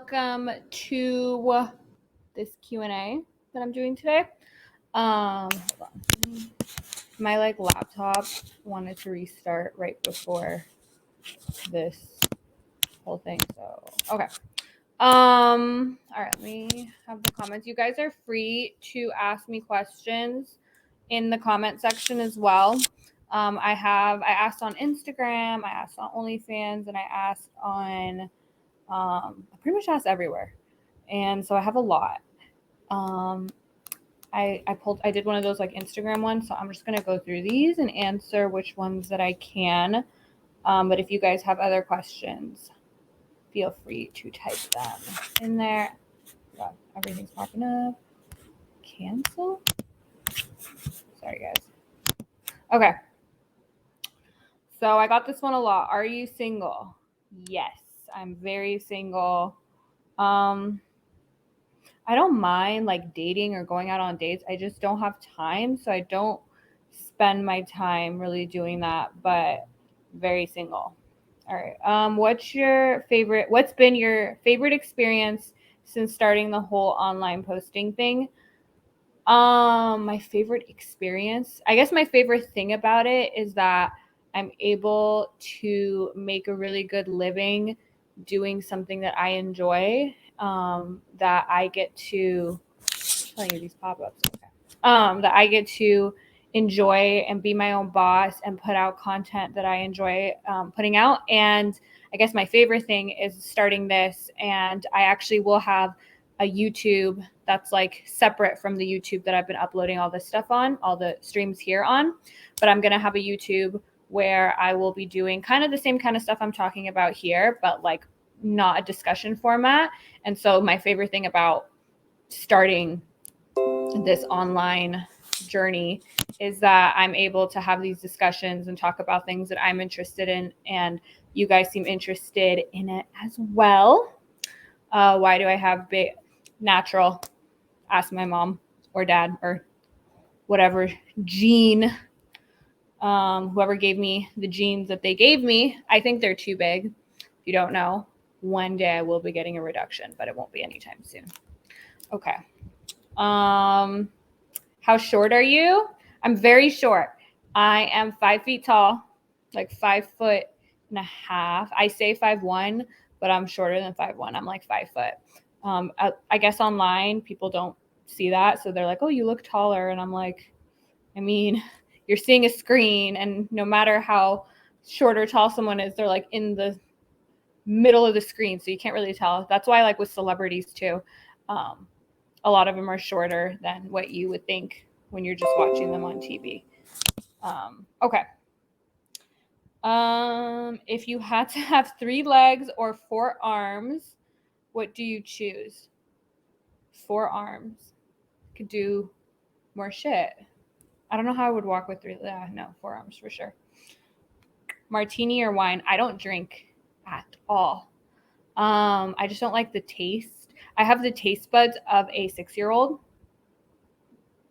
welcome to this Q&A that I'm doing today. Hold on. My laptop wanted to restart right before this whole thing, so okay. All right, let me have the comments. You guys are free to ask me questions in the comment section as well. I asked on Instagram, I asked on OnlyFans, and I asked on I pretty much asked everywhere, and so I have a lot. I did one of those Instagram ones, so I'm just gonna go through these and answer which ones that I can. But if you guys have other questions, feel free to type them in there. God, everything's popping up. Cancel. Sorry, guys. Okay. So I got this one a lot. Are you single? Yes, I'm very single. I don't mind dating or going out on dates. I just don't have time, so I don't spend my time really doing that, but very single. All right. What's been your favorite experience since starting the whole online posting thing? My favorite experience, I guess my favorite thing about it is that I'm able to make a really good living doing something that I enjoy, that I get to, I'm telling you these pop-ups, okay. That I get to enjoy and be my own boss and put out content that I enjoy putting out. And I guess my favorite thing is starting this, and I actually will have a YouTube that's separate from the YouTube that I've been uploading all this stuff on, all the streams here on. But I'm going to have a YouTube where I will be doing kind of the same kind of stuff I'm talking about here, but not a discussion format. And so my favorite thing about starting this online journey is that I'm able to have these discussions and talk about things that I'm interested in, and you guys seem interested in it as well. Why do I have natural? Ask my mom or dad or whatever gene, whoever gave me the genes that they gave me. I think they're too big. If you don't know, one day I will be getting a reduction, but it won't be anytime soon. Okay. How short are you? I'm very short. I am 5 feet tall, 5'1.5". I say 5'1", but I'm shorter than 5'1". I'm 5 foot. I guess online people don't see that, so they're like, "Oh, you look taller," and I'm like, I mean, you're seeing a screen, and no matter how short or tall someone is, they're in the middle of the screen, so you can't really tell. That's why with celebrities too, a lot of them are shorter than what you would think when you're just watching them on TV. Okay. If you had to have 3 legs or 4 arms, what do you choose? 4 arms. Could do more shit. I don't know how I would walk with 3. No, 4 arms for sure. Martini or wine? I don't drink at all. I just don't like the taste. I have the taste buds of a 6-year-old.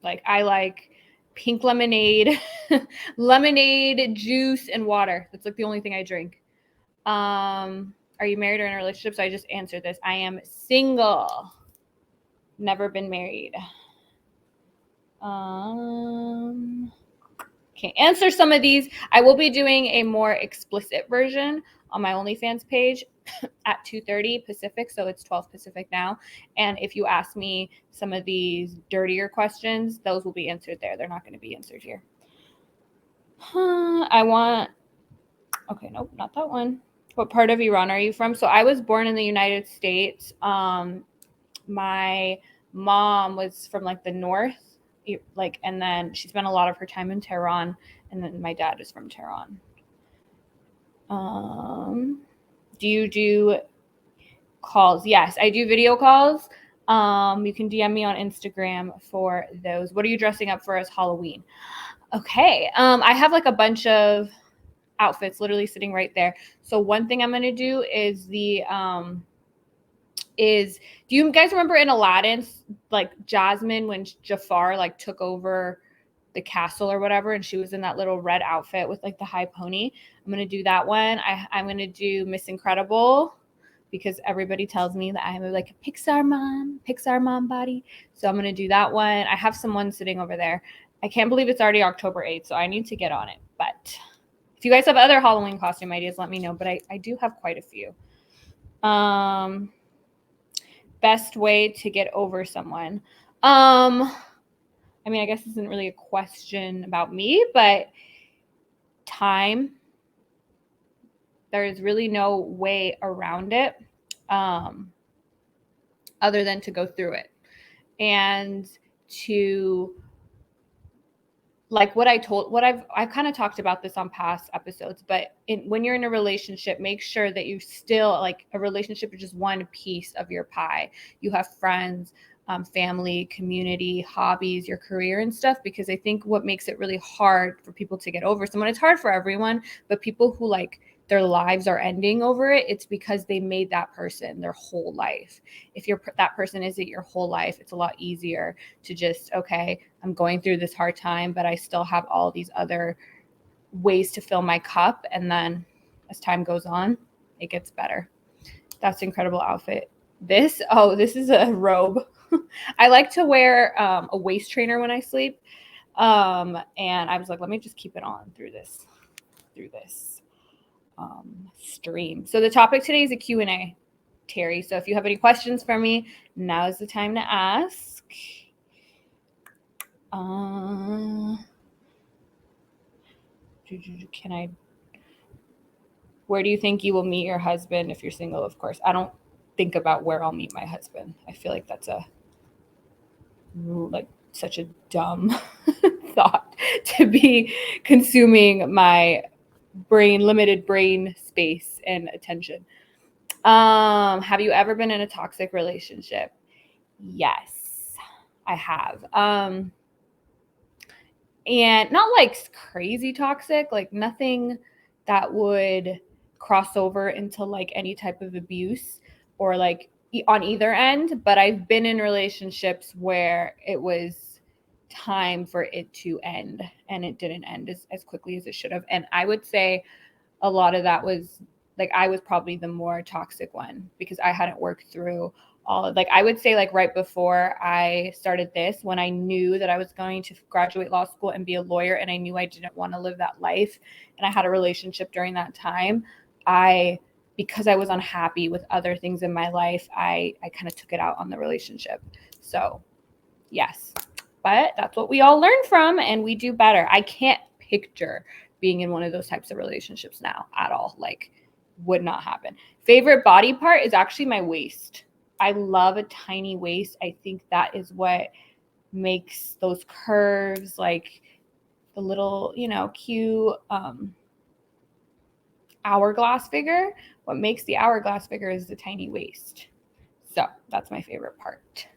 I like pink lemonade, lemonade, juice, and water. That's the only thing I drink. Are you married or in a relationship? So I just answered this. I am single. Never been married. Can't answer some of these. I will be doing a more explicit version on my OnlyFans page at 2:30 Pacific, so it's 12 Pacific now. And if you ask me some of these dirtier questions, those will be answered there. They're not going to be answered here. Okay, nope, not that one. What part of Iran are you from? So I was born in the United States. My mom was from the north, and then she spent a lot of her time in Tehran, and then my dad is from Tehran. Do you do calls? Yes, I do video calls. You can DM me on Instagram for those. What are you dressing up for as Halloween? Okay. I have a bunch of outfits literally sitting right there. So one thing I'm going to do is do you guys remember in Aladdin, Jazmen, when Jafar took over the castle or whatever, and she was in that little red outfit with the high pony? I'm going to do that one. I'm going to do Miss Incredible, because everybody tells me that I'm like a Pixar mom body. So I'm going to do that one. I have someone sitting over there. I can't believe it's already October 8th, so I need to get on it. But if you guys have other Halloween costume ideas, let me know. But I do have quite a few. Best way to get over someone. I mean, I guess this isn't really a question about me, but time. There's really no way around it other than to go through it and to like what I've kind of talked about this on past episodes, but when you're in a relationship, make sure that you still like a relationship is just one piece of your pie. You have friends, family, community, hobbies, your career and stuff, because I think what makes it really hard for people to get over someone, it's hard for everyone, but people who like their lives are ending over it, it's because they made that person their whole life. If that person isn't your whole life, it's a lot easier to just, okay, I'm going through this hard time, but I still have all these other ways to fill my cup. And then as time goes on, it gets better. That's an incredible outfit. This is a robe. I like to wear a waist trainer when I sleep. And I was like, let me just keep it on through this stream. So the topic today is a Q&A, Terry. So if you have any questions for me, now is the time to ask. Where do you think you will meet your husband if you're single? Of course, I don't think about where I'll meet my husband. I feel like that's such a dumb thought to be consuming my limited brain space and attention. Have you ever been in a toxic relationship? Yes, I have. And not like crazy toxic, like nothing that would cross over into like any type of abuse or like on either end. But I've been in relationships where it was time for it to end and it didn't end as quickly as it should have. And I would say a lot of that was like, I was probably the more toxic one because I hadn't worked through I would say like right before I started this, when I knew that I was going to graduate law school and be a lawyer and I knew I didn't want to live that life and I had a relationship during that time, because I was unhappy with other things in my life, I kind of took it out on the relationship. So yes, but that's what we all learn from and we do better. I can't picture being in one of those types of relationships now at all. Like, would not happen. Favorite body part is actually my waist. I love a tiny waist. I think that is what makes those curves, like the little, cute hourglass figure. What makes the hourglass figure is the tiny waist. So that's my favorite part.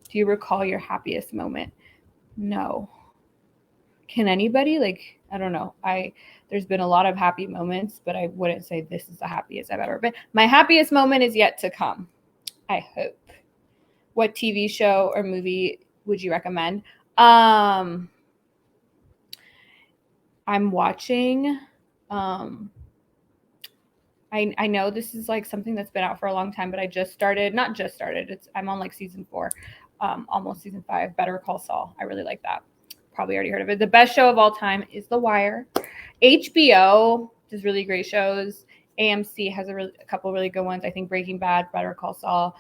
Do you recall your happiest moment? No. Can anybody? Like, I don't know. There's been a lot of happy moments, but I wouldn't say this is the happiest I've ever been. My happiest moment is yet to come, I hope. What TV show or movie would you recommend? I'm watching, I know this is like something that's been out for a long time, but I'm on like season 4, almost season 5, Better Call Saul. I really like that. Probably already heard of it. The best show of all time is The Wire. HBO does really great shows. AMC has a couple really good ones. I think Breaking Bad, Better Call Saul.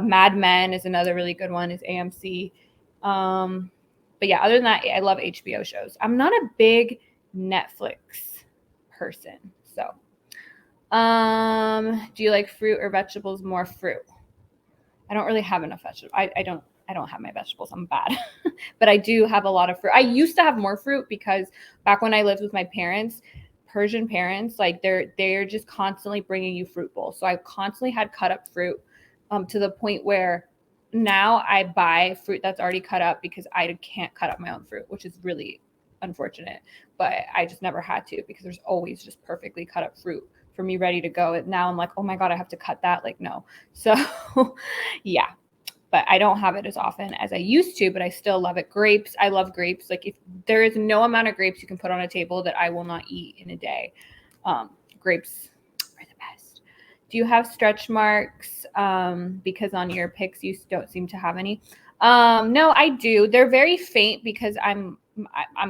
Mad Men is another really good one, is AMC. But yeah, other than that, I love HBO shows. I'm not a big Netflix person. So, do you like fruit or vegetables? More fruit. I don't really have enough vegetables. I don't have my vegetables. I'm bad. But I do have a lot of fruit. I used to have more fruit because back when I lived with my parents, Persian parents, like they're just constantly bringing you fruit bowls. So I constantly had cut up fruit to the point where now I buy fruit that's already cut up because I can't cut up my own fruit, which is really unfortunate. But I just never had to because there's always just perfectly cut up fruit for me ready to go. And now I'm like, oh my God, I have to cut that. Like, no. So yeah. But I don't have it as often as I used to, but I still love it. Grapes, I love grapes. Like if there is no amount of grapes you can put on a table that I will not eat in a day. Grapes are the best. Do you have stretch marks? Because on your pics you don't seem to have any. No, I do. They're very faint because I'm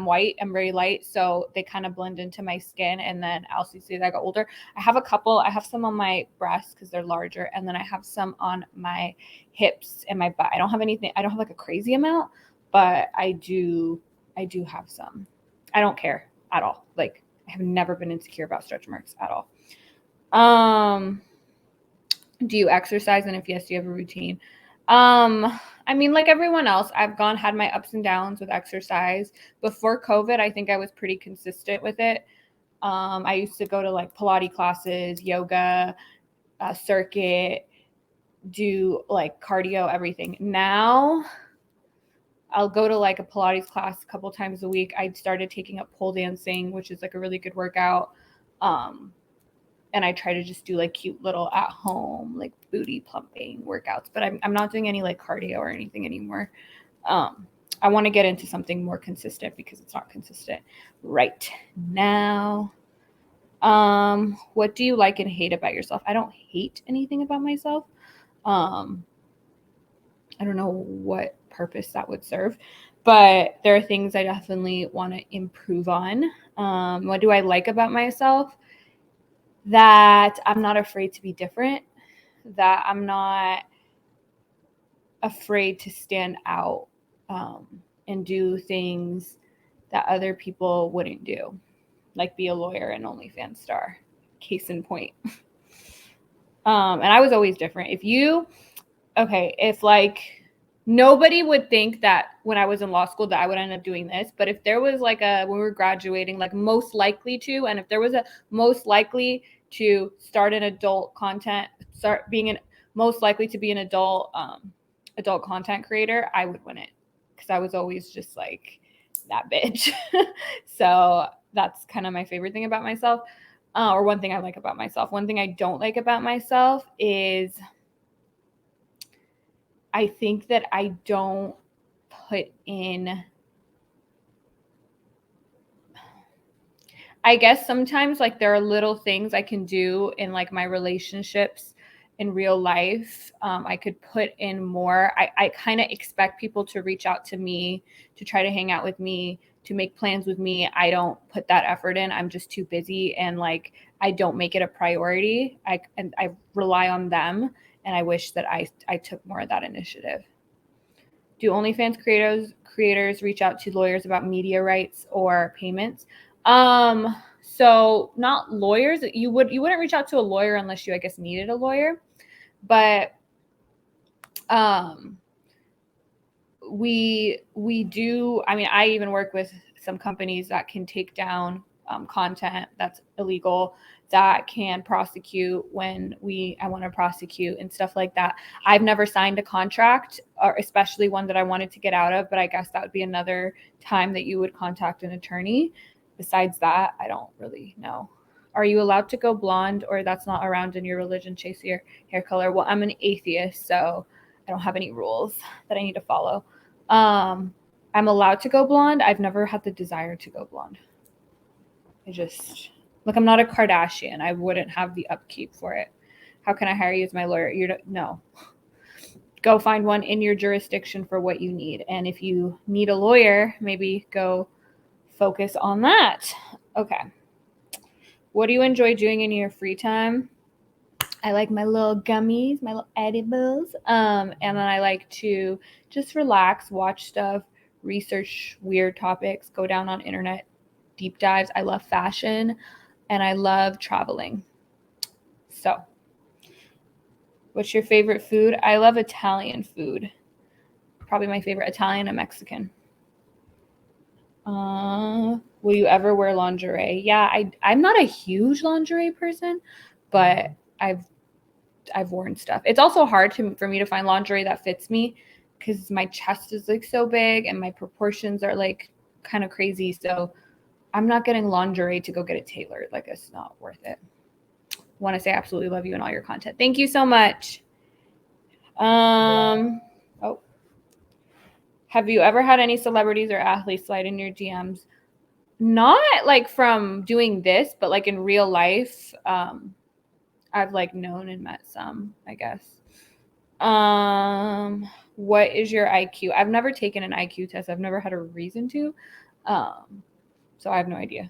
white. I'm very light, so they kind of blend into my skin. And then also see as I got older, I have a couple. I have some on my breasts because they're larger, and then I have some on my hips and my butt. I don't have anything. I don't have like a crazy amount, but I do. I do have some. I don't care at all. Like I have never been insecure about stretch marks at all. Do you exercise? And if yes, do you have a routine? I mean, like everyone else, I've had my ups and downs with exercise. Before COVID, I think I was pretty consistent with it. I used to go to like Pilates classes, yoga, circuit, do like cardio, everything. Now I'll go to like a Pilates class a couple times a week. I started taking up pole dancing, which is like a really good workout. And I try to just do like cute little at home, like booty pumping workouts, but I'm not doing any like cardio or anything anymore. I want to get into something more consistent because it's not consistent right now. What do you like and hate about yourself? I don't hate anything about myself. I don't know what purpose that would serve, but there are things I definitely want to improve on. What do I like about myself? That I'm not afraid to be different, that I'm not afraid to stand out and do things that other people wouldn't do, like be a lawyer and OnlyFans star. Case in point. And I was always different. If like nobody would think that when I was in law school that I would end up doing this, but if there was like when we were graduating, like most likely to, and if there was a most likely to start an adult content, start being an most likely to be an adult content creator, I would win it because I was always just like that bitch. So that's kind of my favorite thing about myself, or one thing I like about myself. One thing I don't like about myself is I think that I don't put in, I guess sometimes like there are little things I can do in like my relationships in real life. I could put in more. I kind of expect people to reach out to me, to try to hang out with me, to make plans with me. I don't put that effort in. I'm just too busy, and like I don't make it a priority. I rely on them, and I wish that I took more of that initiative. Do OnlyFans creators reach out to lawyers about media rights or payments? So not lawyers. You wouldn't reach out to a lawyer unless you, I guess, needed a lawyer. But we do. I mean, I even work with some companies that can take down content that's illegal, that can prosecute when I want to prosecute and stuff like that. I've never signed a contract, or especially one that I wanted to get out of, but I guess that would be another time that you would contact an attorney. Besides that, I don't really know. Are you allowed to go blonde, or that's not around in your religion, chase your hair color? Well, I'm an atheist, so I don't have any rules that I need to follow. I'm allowed to go blonde. I've never had the desire to go blonde. I'm not a Kardashian. I wouldn't have the upkeep for it. How can I hire you as my lawyer? No. Go find one in your jurisdiction for what you need. And if you need a lawyer, maybe go focus on that. Okay. What do you enjoy doing in your free time? I like my little gummies, my little edibles. And then I like to just relax, watch stuff, research weird topics, go down on internet deep dives. I love fashion and I love traveling. So, what's your favorite food? I love Italian food. Probably my favorite Italian and Mexican. Will you ever wear lingerie? Yeah, I'm not a huge lingerie person, but I've worn stuff. It's also hard for me to find lingerie that fits me because my chest is like so big and my proportions are like kind of crazy. So I'm not getting lingerie to go get it tailored. Like, it's not worth it. Want to say I absolutely love you and all your content. Thank you so much. Have you ever had any celebrities or athletes slide in your DMs? Not like from doing this, but like in real life. I've like known and met some, I guess. What is your IQ? I've never taken an IQ test. I've never had a reason to. So I have no idea.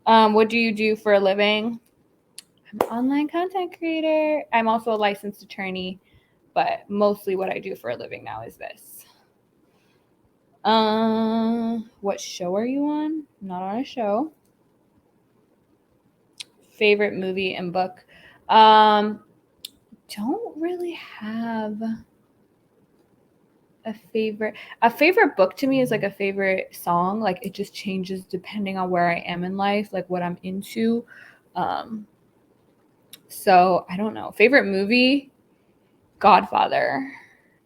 What do you do for a living? I'm an online content creator. I'm also a licensed attorney, but mostly what I do for a living now is this. What show are you on? I'm not on a show. Favorite movie and book? Don't really have a favorite book. To me is like a favorite song. Like it just changes depending on where I am in life, like what I'm into. So I don't know. Favorite movie? Godfather.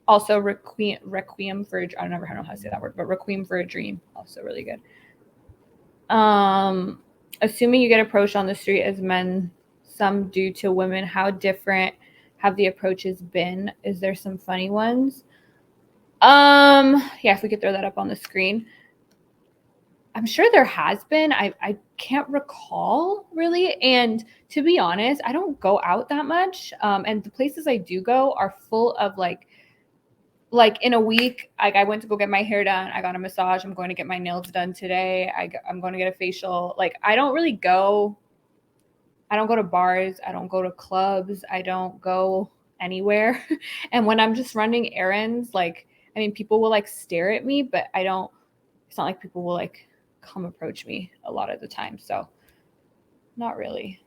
Also Requiem for I don't know how to say that word, but Requiem for a Dream, also really good. Assuming you get approached on the street as men some do to women, how different have the approaches been? Is there some funny ones? Yeah, if we could throw that up on the screen. I'm sure there has been. I can't recall really. And to be honest, I don't go out that much. And the places I do go are full of like in a week, like I went to go get my hair done. I got a massage. I'm going to get my nails done today. I'm going to get a facial. Like I don't go to bars. I don't go to clubs. I don't go anywhere. And when I'm just running errands, like, I mean, people will like stare at me, but it's not like people will like come approach me a lot of the time. So not really.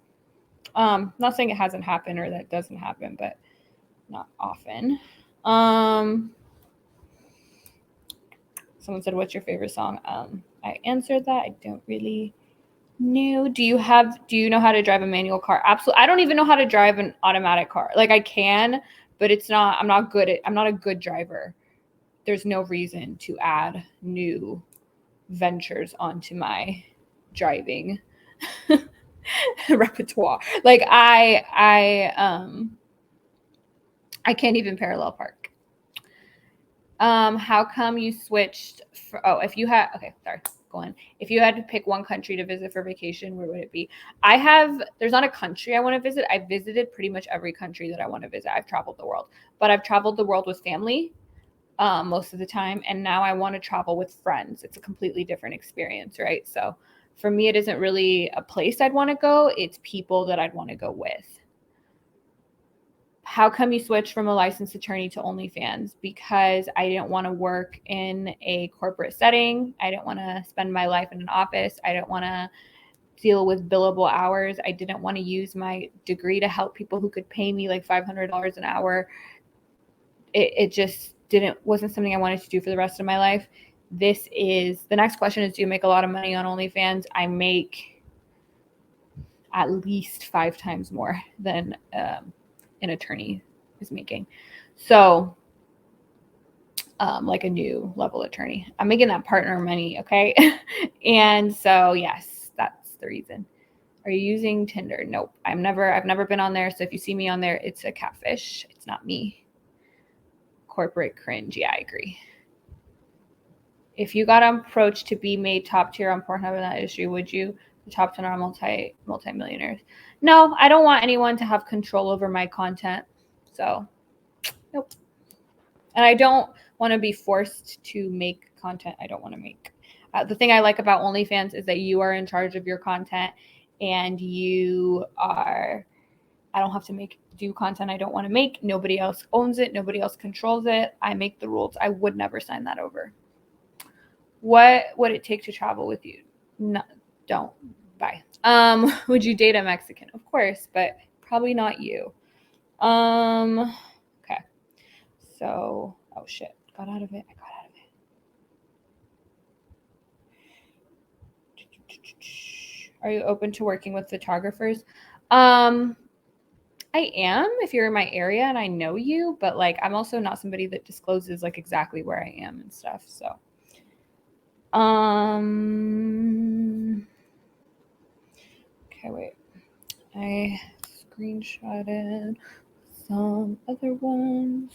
Not saying it hasn't happened or that doesn't happen, but not often. Someone said, what's your favorite song? I answered that. I don't really know. Do you know how to drive a manual car? Absolutely. I don't even know how to drive an automatic car. Like I can, but I'm not a good driver. There's no reason to add new ventures onto my driving repertoire. Like I can't even parallel park. How come you switched if you had if you had to pick one country to visit for vacation, where would it be? There's not a country I want to visit. I've visited pretty much every country that I want to visit. I've traveled the world, but I've traveled the world with family most of the time. And now I want to travel with friends. It's a completely different experience, right? So for me, it isn't really a place I'd want to go. It's people that I'd want to go with. How come you switched from a licensed attorney to OnlyFans? Because I didn't want to work in a corporate setting. I didn't want to spend my life in an office. I didn't want to deal with billable hours. I didn't want to use my degree to help people who could pay me like $500 an hour. It just wasn't something I wanted to do for the rest of my life. The next question is, do you make a lot of money on OnlyFans? I make at least 5 times more than an attorney is making. So like a new level attorney, I'm making that partner money. Okay. And so yes, that's the reason. Are you using Tinder? Nope. I've never been on there. So if you see me on there, it's a catfish. It's not me. Corporate cringe. Yeah, I agree. If you got approached to be made top tier on Pornhub in that industry, would you? The top 10 are multi-millionaires. No, I don't want anyone to have control over my content. So, nope. And I don't want to be forced to make content I don't want to make. The thing I like about OnlyFans is that you are in charge of your content, and I don't have to do content I don't want to make. Nobody else owns it. Nobody else controls it. I make the rules. I would never sign that over. What would it take to travel with you? No, don't. Bye. Would you date a Mexican? Of course, but probably not you. Okay. So, oh shit. I got out of it. Are you open to working with photographers? I am if you're in my area and I know you, but like I'm also not somebody that discloses like exactly where I am and stuff. So okay, wait. I screenshotted some other ones.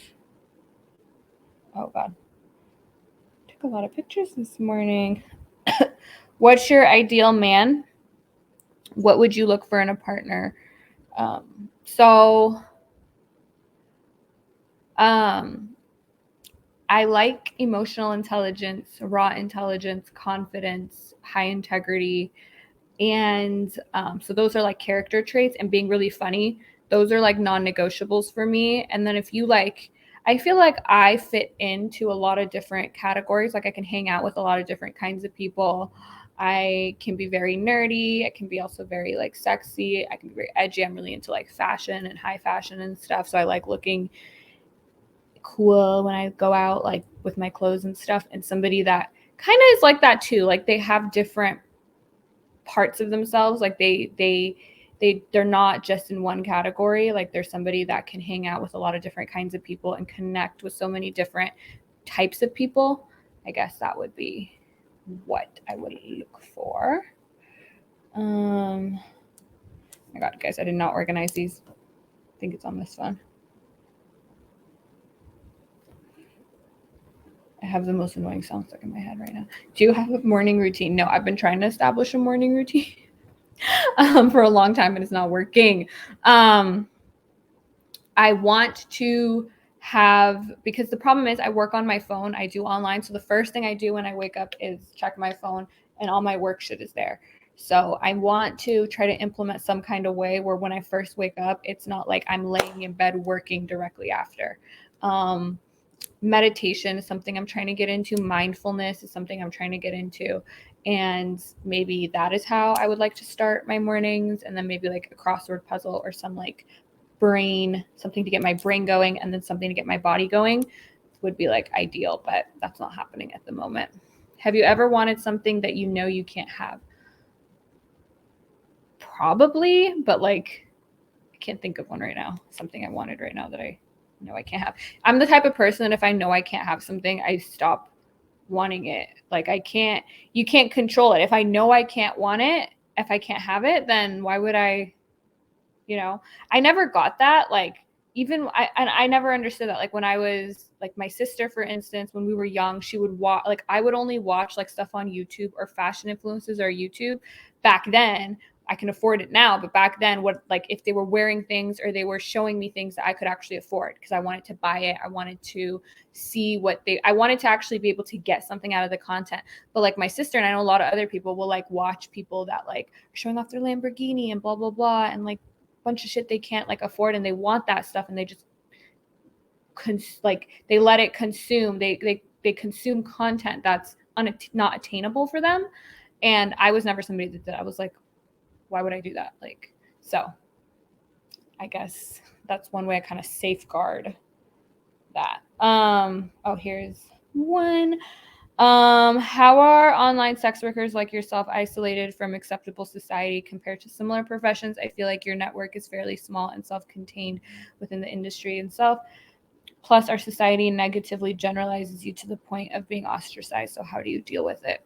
Oh god. Took a lot of pictures this morning. What's your ideal man? What would you look for in a partner? So I like emotional intelligence, raw intelligence, confidence, high integrity. And so those are like character traits, and being really funny. Those are like non-negotiables for me. And then if you like, I feel like I fit into a lot of different categories. Like I can hang out with a lot of different kinds of people. I can be very nerdy. I can be also very like sexy. I can be very edgy. I'm really into like fashion and high fashion and stuff. So I like looking cool when I go out, like with my clothes and stuff. And somebody that kind of is like that too. Like they have different parts of themselves. Like they're not just in one category. Like there's somebody that can hang out with a lot of different kinds of people and connect with so many different types of people. I guess that would be what I would look for. Oh my God, guys, I did not organize these. I think it's on this one. I have the most annoying song stuck in my head right now. Do you have a morning routine? No, I've been trying to establish a morning routine for a long time and it's not working. I want to have, because the problem is I work on my phone, I do online. So the first thing I do when I wake up is check my phone and all my work shit is there. So I want to try to implement some kind of way where when I first wake up, it's not like I'm laying in bed working directly after. Meditation is something I'm trying to get into. Mindfulness is something I'm trying to get into. And maybe that is how I would like to start my mornings. And then maybe like a crossword puzzle or some like something to get my brain going, and then something to get my body going would be like ideal, but that's not happening at the moment. Have you ever wanted something that you know you can't have? Probably, but like I can't think of one right now. Something I wanted right now that I know I can't have. I'm the type of person that if I know I can't have something, I stop wanting it. Like you can't control it. If I know I can't want it, if I can't have it, then why would I, I never got that. Like I never understood that. Like when I was like my sister, for instance, when we were young, she would watch, like I would only watch like stuff on YouTube or fashion influences or YouTube back then. I can afford it now, but back then, what, like if they were wearing things or they were showing me things that I could actually afford, because I wanted to buy it, I wanted to see I wanted to actually be able to get something out of the content. But like my sister and I know a lot of other people will like watch people that like are showing off their Lamborghini and blah blah blah and like a bunch of shit they can't like afford, and they want that stuff and they just like they let it consume. They consume content that's not attainable for them. And I was never somebody that did. I was like, why would I do that? Like, so I guess that's one way I kind of safeguard that. Here's one. How are online sex workers like yourself isolated from acceptable society compared to similar professions? I feel like your network is fairly small and self-contained within the industry itself. Plus, our society negatively generalizes you to the point of being ostracized. So how do you deal with it?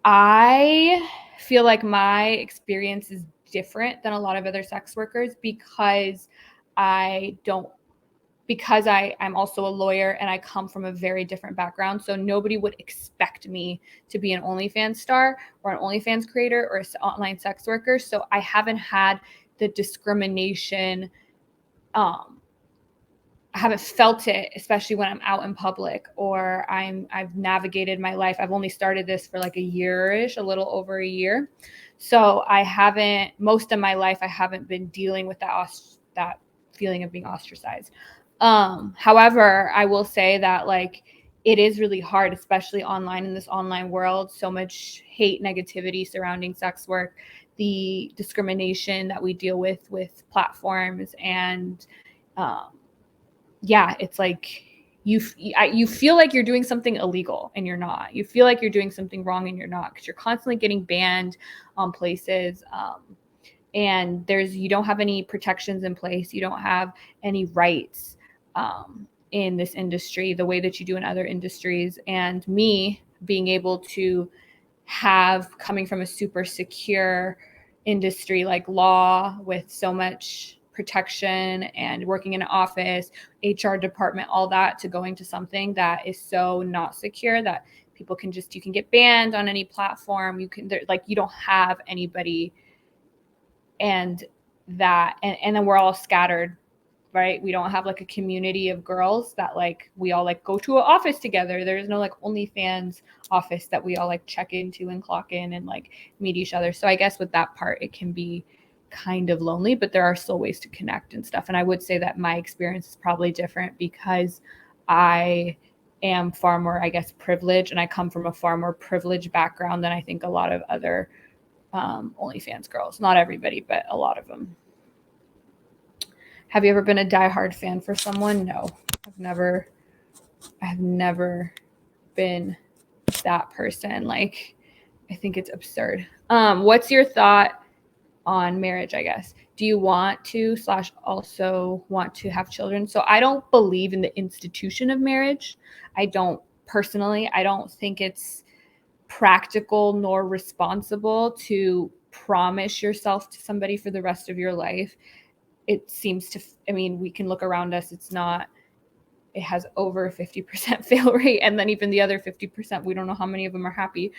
I feel like my experience is different than a lot of other sex workers because I'm also a lawyer and I come from a very different background. So nobody would expect me to be an OnlyFans star or an OnlyFans creator or an online sex worker. So I haven't had the discrimination. I haven't felt it, especially when I'm out in public or I've navigated my life. I've only started this for like a year-ish, a little over a year. So most of my life, I haven't been dealing with that feeling of being ostracized. However, I will say that like it is really hard, especially online in this online world. So much hate, negativity surrounding sex work, the discrimination that we deal with platforms, and it's like you feel like you're doing something illegal and you're not. You feel like you're doing something wrong and you're not, because you're constantly getting banned on places. And you don't have any protections in place. You don't have any rights in this industry the way that you do in other industries. And me being able to coming from a super secure industry like law with so much protection and working in an office, HR department, all that, to going to something that is so not secure that you can get banned on any platform. You don't have anybody and then we're all scattered, right? We don't have like a community of girls that like we all like go to an office together. There's no like OnlyFans office that we all like check into and clock in and like meet each other. So I guess with that part, it can be kind of lonely, but there are still ways to connect and stuff. And I would say that my experience is probably different because I am far more, I guess, privileged, and I come from a far more privileged background than I think a lot of other OnlyFans girls. Not everybody, but a lot of them. Have you ever been a diehard fan for someone? No, I have never been that person. Like, I think it's absurd. What's your thought on marriage, I guess? Do you want to / also want to have children? So I don't believe in the institution of marriage. I don't think it's practical nor responsible to promise yourself to somebody for the rest of your life. It seems to, I mean, we can look around us. It has over a 50% fail rate. And then even the other 50%, we don't know how many of them are happy.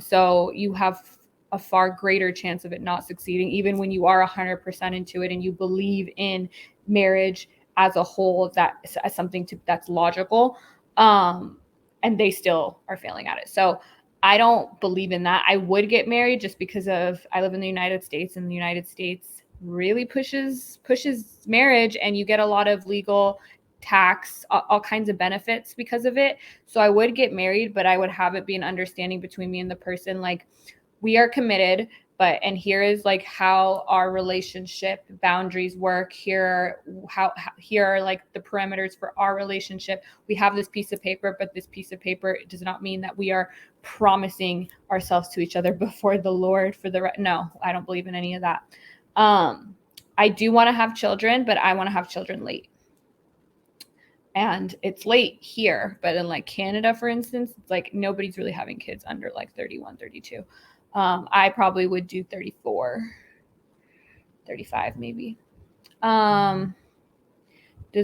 So you have a far greater chance of it not succeeding, even when you are 100% into it and you believe in marriage as a whole, as something that's logical. And they still are failing at it. So I don't believe in that. I would get married just because I live in the United States, and the United States really pushes marriage, and you get a lot of legal, tax, all kinds of benefits because of it. So I would get married, but I would have it be an understanding between me and the person, like, we are committed, and here is like how our relationship boundaries work. Here are like the parameters for our relationship. We have this piece of paper, but this piece of paper does not mean that we are promising ourselves to each other before the Lord no, I don't believe in any of that. I do want to have children, but I want to have children late. And it's late here, but in like Canada, for instance, it's like nobody's really having kids under like 31, 32. I probably would do 34, 35 maybe. Does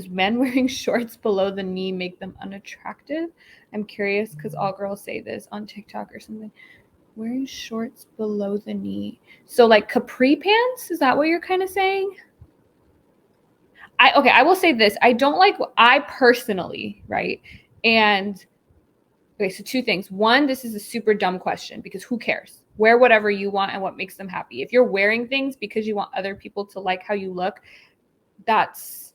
men wearing shorts below the knee make them unattractive? I'm curious because all girls say this on TikTok or something. Wearing shorts below the knee. So like capri pants? Is that what you're kind of saying? I will say this. I personally, right? And okay, so two things. One, this is a super dumb question because who cares? Wear whatever you want and what makes them happy. If you're wearing things because you want other people to like how you look, that's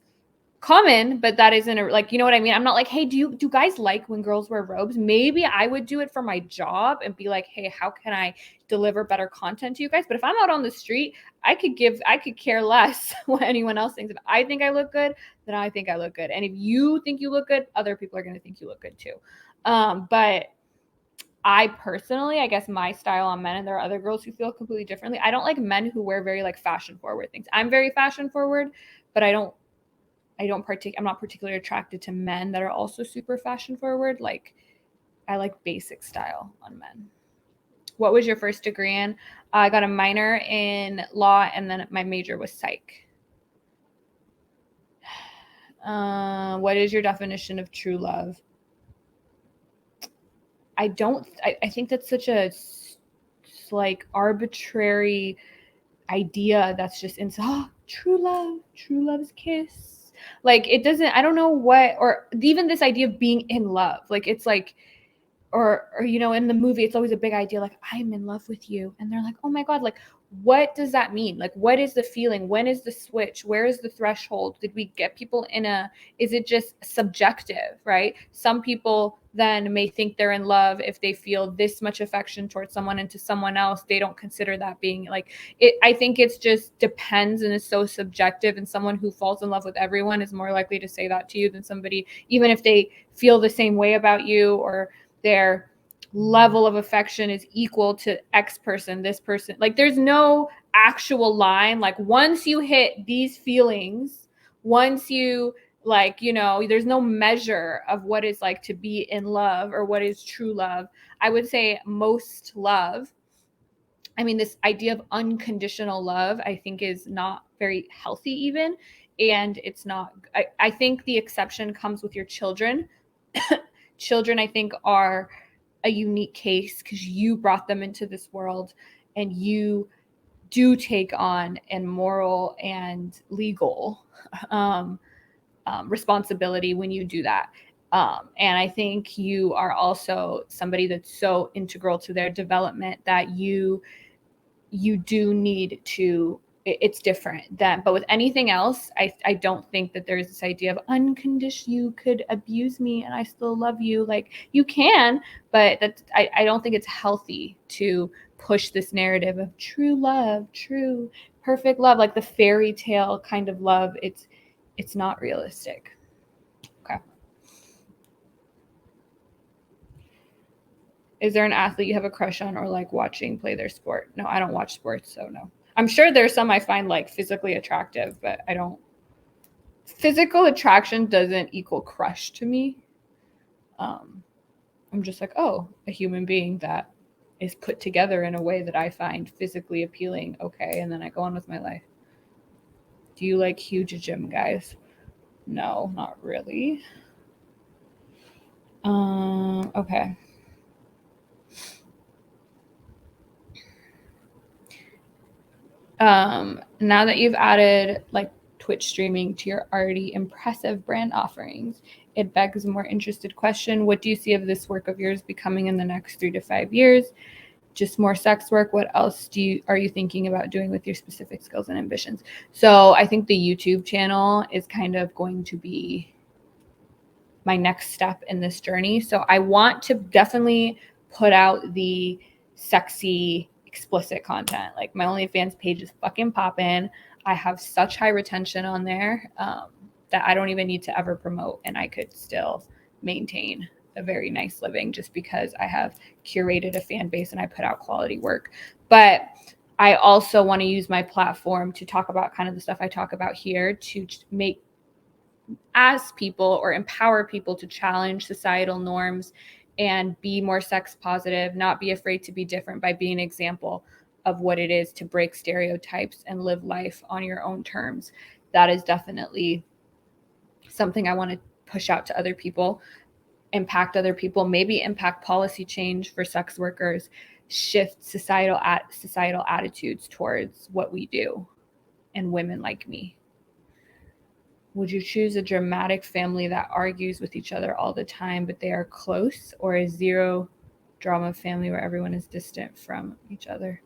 common, but that isn't like, you know what I mean? I'm not like, hey, do guys like when girls wear robes? Maybe I would do it for my job and be like, hey, how can I deliver better content to you guys? But if I'm out on the street, I could care less what anyone else thinks. If I think I look good, then I think I look good. And if you think you look good, other people are going to think you look good too. But I personally, I guess my style on men, and there are other girls who feel completely differently. I don't like men who wear very like fashion forward things. I'm very fashion forward, but I'm not particularly attracted to men that are also super fashion forward. Like, I like basic style on men. What was your first degree in? I got a minor in law, and then my major was psych. What is your definition of true love? I think that's such a like arbitrary idea that's just true love is kiss. Like, it doesn't, I don't know what, or even this idea of being in love, like, it's like, or you know, in the movie, it's always a big idea, like, I'm in love with you, and they're like, oh my God, like, what does that mean? Like, what is the feeling? When is the switch? Where is the threshold? Did we get people is it just subjective, right? Some people then may think they're in love if they feel this much affection towards someone, and to someone else, they don't consider that being like it. I think it's just depends, and it's so subjective, and someone who falls in love with everyone is more likely to say that to you than somebody, even if they feel the same way about you, or their level of affection is equal to X person, this person. Like, there's no actual line. Like, once you hit these feelings, once you, like, you know, there's no measure of what it's like to be in love or what is true love. I would say most love, I mean, this idea of unconditional love, I think, is not very healthy even. And it's not, I think the exception comes with your children. Children, I think, are a unique case because you brought them into this world, and you do take on and moral and legal responsibility when you do that. And I think you are also somebody that's so integral to their development that you do need to, it's different then. But with anything else, I don't think that there's this idea of unconditional, you could abuse me and I still love you. Like, you can, but that's, I don't think it's healthy to push this narrative of true love, true perfect love, like the fairy tale kind of love. It's not realistic. Okay. Is there an athlete you have a crush on or like watching play their sport? No, I don't watch sports, so no. I'm sure there's some I find like physically attractive, but I don't. Physical attraction doesn't equal crush to me. I'm just like, oh, a human being that is put together in a way that I find physically appealing. Okay, and then I go on with my life. Do you like huge gym guys? No, not really. Okay. Now that you've added like Twitch streaming to your already impressive brand offerings, it begs a more interested question. What do you see of this work of yours becoming in the next 3 to 5 years? Just more sex work? What else are you thinking about doing with your specific skills and ambitions? So I think the YouTube channel is kind of going to be my next step in this journey. So I want to definitely put out the sexy, explicit content. Like, my OnlyFans page is fucking popping. I have such high retention on there that I don't even need to ever promote, and I could still maintain a very nice living just because I have curated a fan base and I put out quality work. But I also want to use my platform to talk about kind of the stuff I talk about here, to ask people or empower people to challenge societal norms and be more sex positive, not be afraid to be different, by being an example of what it is to break stereotypes and live life on your own terms. That is definitely something I want to push out to other people, impact other people, maybe impact policy change for sex workers, shift societal attitudes towards what we do and women like me. Would you choose a dramatic family that argues with each other all the time, but they are close, or a zero drama family where everyone is distant from each other?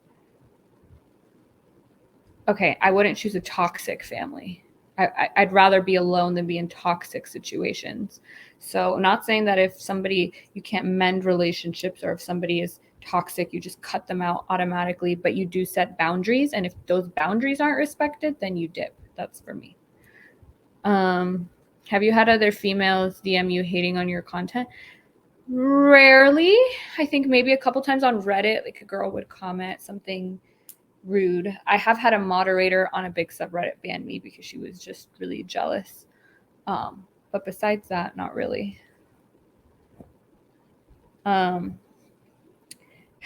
Okay, I wouldn't choose a toxic family. I'd rather be alone than be in toxic situations. So I'm not saying that if somebody, you can't mend relationships, or if somebody is toxic, you just cut them out automatically, but you do set boundaries. And if those boundaries aren't respected, then you dip. That's for me. Have you had other females DM you hating on your content? Rarely. I think maybe a couple times on Reddit, like a girl would comment something rude. I have had a moderator on a big subreddit ban me because she was just really jealous. But besides that, not really. How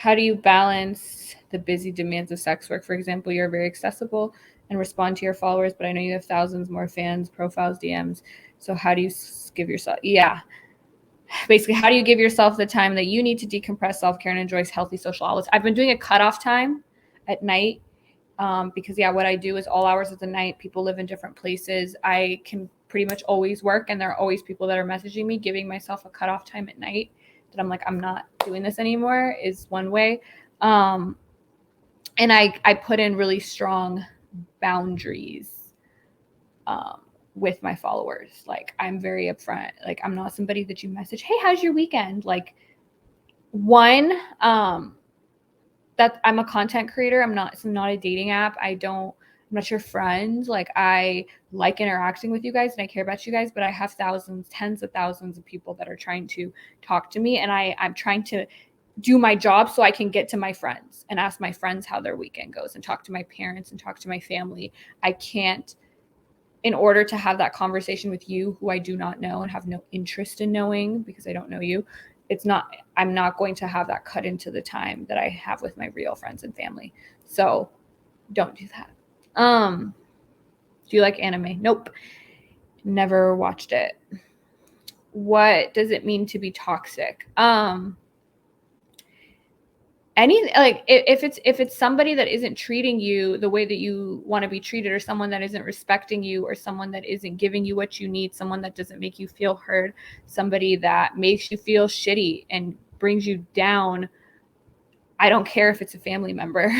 do you balance the busy demands of sex work? For example, you're very accessible and respond to your followers, but I know you have thousands more fans, profiles, DMs. So how do you give yourself? Yeah. Basically, how do you give yourself the time that you need to decompress, self-care, and enjoy healthy social outlets? I've been doing a cutoff time at night because, yeah, what I do is all hours of the night. People live in different places. I can pretty much always work, and there are always people that are messaging me. Giving myself a cutoff time at night that I'm like, I'm not doing this anymore is one way. And I put in really strong boundaries with my followers. Like, I'm very upfront. Like, I'm not somebody that you message, hey, how's your weekend? Like, that I'm a content creator. It's not a dating app. I'm not your friend. Like, I like interacting with you guys and I care about you guys, but I have tens of thousands of people that are trying to talk to me, and I'm trying to do my job so I can get to my friends and ask my friends how their weekend goes and talk to my parents and talk to my family. I can't, in order to have that conversation with you, who I do not know and have no interest in knowing because I don't know you, I'm not going to have that cut into the time that I have with my real friends and family. So don't do that. Do you like anime? Nope. Never watched it. What does it mean to be toxic? if it's somebody that isn't treating you the way that you want to be treated, or someone that isn't respecting you, or someone that isn't giving you what you need, someone that doesn't make you feel heard, somebody that makes you feel shitty and brings you down, I don't care if it's a family member.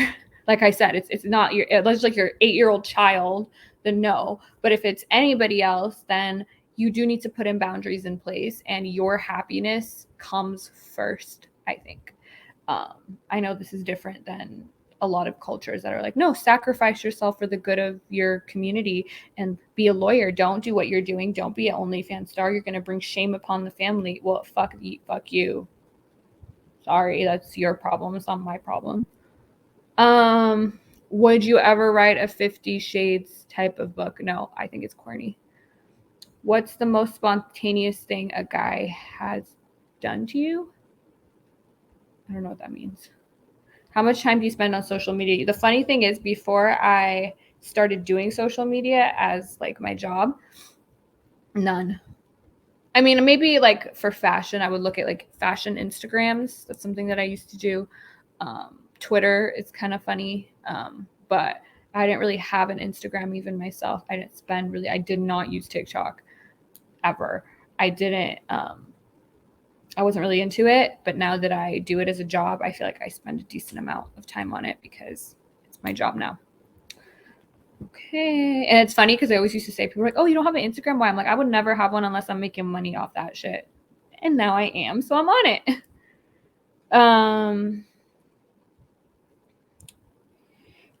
Like I said, it's not it's like your 8-year-old child, then no. But if it's anybody else, then you do need to put in boundaries in place, and your happiness comes first, I think. I know this is different than a lot of cultures that are like, no, sacrifice yourself for the good of your community and be a lawyer. Don't do what you're doing. Don't be an OnlyFans star. You're going to bring shame upon the family. Well, fuck you. Sorry, that's your problem. It's not my problem. Would you ever write a 50 Shades type of book? No, I think it's corny. What's the most spontaneous thing a guy has done to you? I don't know what that means. How much time do you spend on social media? The funny thing is, before I started doing social media as like my job, none. I mean, maybe like for fashion, I would look at like fashion Instagrams. That's something that I used to do. Twitter is kind of funny, but I didn't really have an Instagram even myself. I did not use TikTok ever. I wasn't really into it, but now that I do it as a job, I feel like I spend a decent amount of time on it because it's my job now. Okay. And it's funny because I always used to say, people are like, oh, you don't have an Instagram? Why? I'm like, I would never have one unless I'm making money off that shit. And now I am, so I'm on it.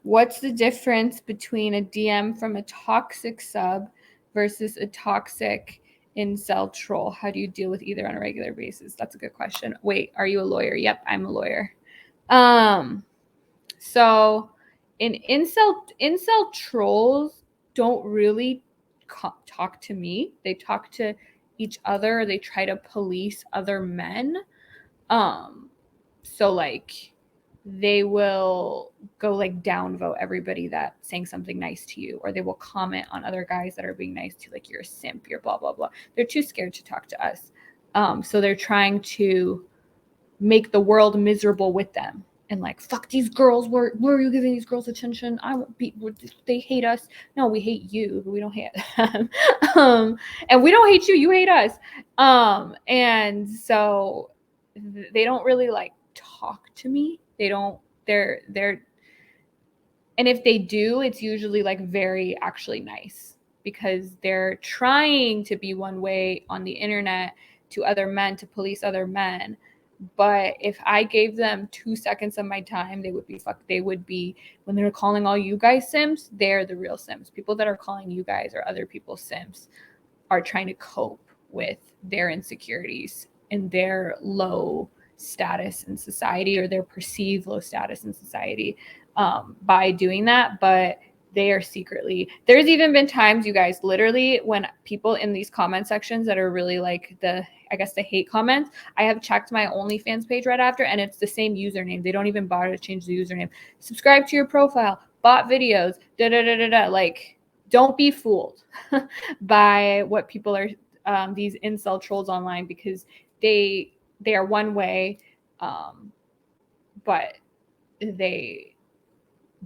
What's the difference between a DM from a toxic sub versus a toxic incel troll? How do you deal with either on a regular basis? That's a good question. Wait, are you a lawyer? Yep, I'm a lawyer. So in incel trolls don't really talk to me. They talk to each other. They try to police other men. So like they will go like downvote everybody that's saying something nice to you, or they will comment on other guys that are being nice to you, like you're a simp, you're blah blah blah. They're too scared to talk to us. So they're trying to make the world miserable with them and like, fuck these girls, where are you giving these girls attention? They hate us. No, we hate you, but we don't hate them. And we don't hate you, you hate us. And so they don't really like talk to me. They're and if they do, it's usually like very actually nice, because they're trying to be one way on the internet to other men, to police other men. But if I gave them 2 seconds of my time, they would be when they're calling all you guys simps, they're the real simps. People that are calling you guys or other people simps are trying to cope with their insecurities and their low status in society, or their perceived low status in society, by doing that. But they are secretly, there's even been times, you guys, literally, when people in these comment sections that are really like the hate comments, I have checked my OnlyFans page right after, and it's the same username. They don't even bother to change the username. Subscribe to your profile, bought videos, like, don't be fooled by what people are, these incel trolls online, because they are one way, but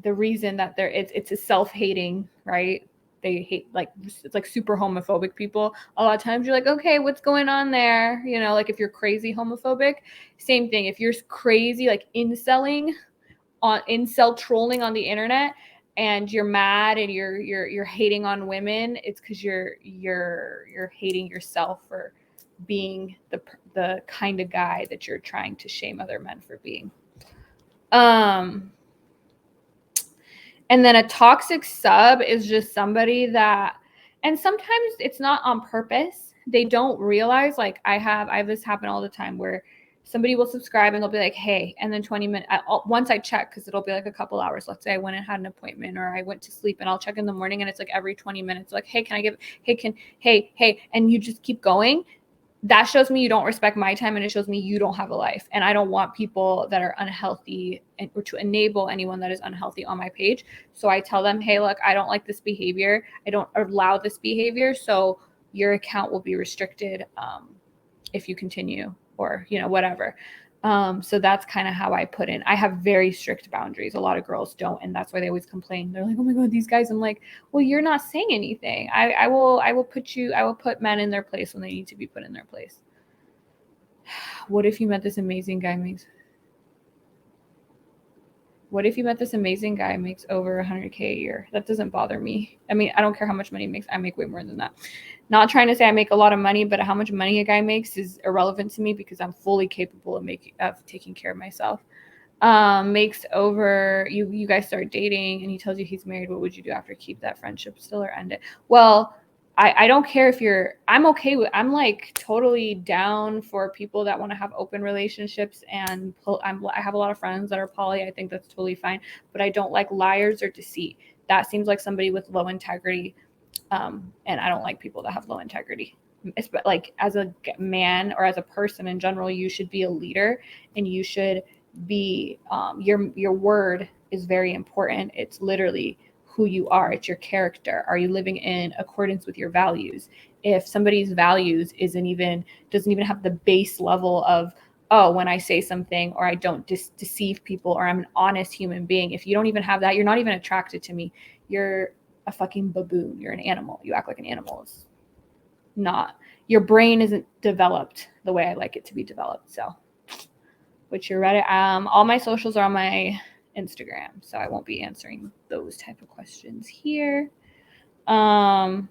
the reason that it's a self-hating, right? They hate, like, it's like super homophobic people. A lot of times you're like, okay, what's going on there? You know, like if you're crazy homophobic, same thing. If you're crazy, like incel trolling on the internet, and you're mad and you're hating on women, it's because you're hating yourself for being the kind of guy that you're trying to shame other men for being. And then a toxic sub is just somebody that, and sometimes it's not on purpose. They don't realize, like I have this happen all the time, where somebody will subscribe and they'll be like, hey, and then 20 minutes, once I check, because it'll be like a couple hours. Let's say I went and had an appointment, or I went to sleep, and I'll check in the morning, and it's like every 20 minutes, like, hey, can I give, hey, and you just keep going. That shows me you don't respect my time, and it shows me you don't have a life. And I don't want people that are unhealthy, or to enable anyone that is unhealthy on my page. So I tell them, hey, look, I don't like this behavior. I don't allow this behavior. So your account will be restricted if you continue, or, you know, whatever. So that's kind of how I put in. I have very strict boundaries. A lot of girls don't, and that's why they always complain. They're like, "Oh my god, these guys." I'm like, "Well, you're not saying anything. I will put men in their place when they need to be put in their place." What if you met this amazing guy makes over 100K a year? That doesn't bother me. I mean, I don't care how much money he makes. I make way more than that. Not trying to say I make a lot of money, but how much money a guy makes is irrelevant to me because I'm fully capable of taking care of myself. Makes over, you guys start dating and he tells you he's married. What would you do after? Keep that friendship still or end it? Well, I don't care if I'm okay with, I'm like totally down for people that want to have open relationships, and I have a lot of friends that are poly. I think that's totally fine, but I don't like liars or deceit. That seems like somebody with low integrity. And I don't like people that have low integrity. It's like as a man or as a person in general, you should be a leader, and you should be your word is very important. It's literally who you are. It's your character. Are you living in accordance with your values? If somebody's values doesn't even have the base level of, oh, when I say something, or I don't deceive people, or I'm an honest human being, if you don't even have that, you're not even attracted to me. You're a fucking baboon. You're an animal. You act like an animal. It's not, your brain isn't developed the way I like it to be developed. So, which you're Reddit. All my socials are on my Instagram, so I won't be answering those type of questions here. Okay,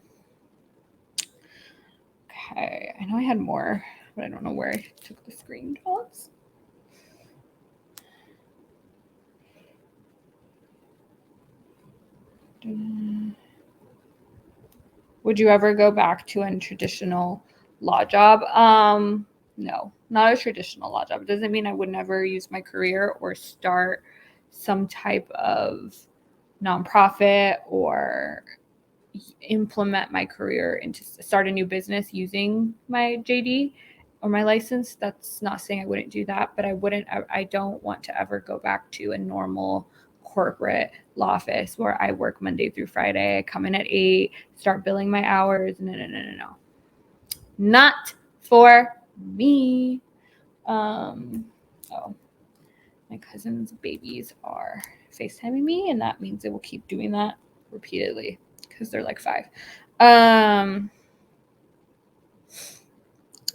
I know I had more, but I don't know where I took the screenshots. Would you ever go back to a traditional law job? No, not a traditional law job. It doesn't mean I would never use my career or start some type of nonprofit or implement my career into start a new business using my JD or my license. That's not saying I wouldn't do that, but I don't want to ever go back to a normal corporate law office where I work Monday through Friday. I come in at 8, start billing my hours. No. Not for me. Oh, my cousin's babies are FaceTiming me, and that means they will keep doing that repeatedly because they're like 5.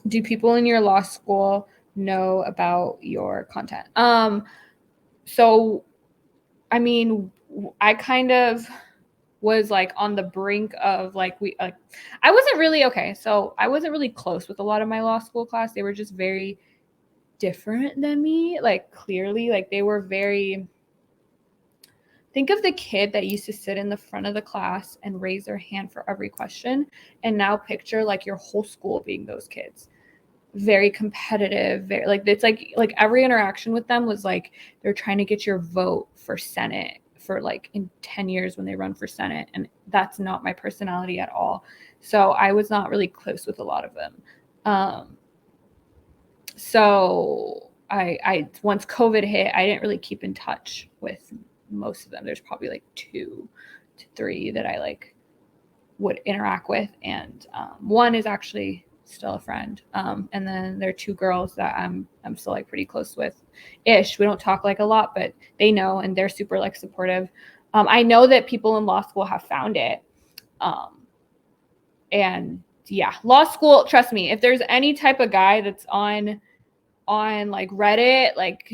Do people in your law school know about your content? So, I mean, I kind of was like on the brink of I wasn't really okay. So I wasn't really close with a lot of my law school class. They were just very different than me. Like clearly, like they were very. Think of the kid that used to sit in the front of the class and raise their hand for every question, and now picture like your whole school being those kids. Very competitive, very like it's like every interaction with them was like they're trying to get your vote for Senate for like in 10 years when they run for Senate, and that's not my personality at all. So I was not really close with a lot of them. So I once COVID hit, I didn't really keep in touch with most of them. There's probably like 2 to 3 that I like would interact with, and one is actually still a friend, and then there are 2 girls that I'm still like pretty close with ish. We don't talk like a lot, but they know, and they're super like supportive. I know that people in law school have found it, and yeah, law school, trust me, if there's any type of guy that's on like Reddit, like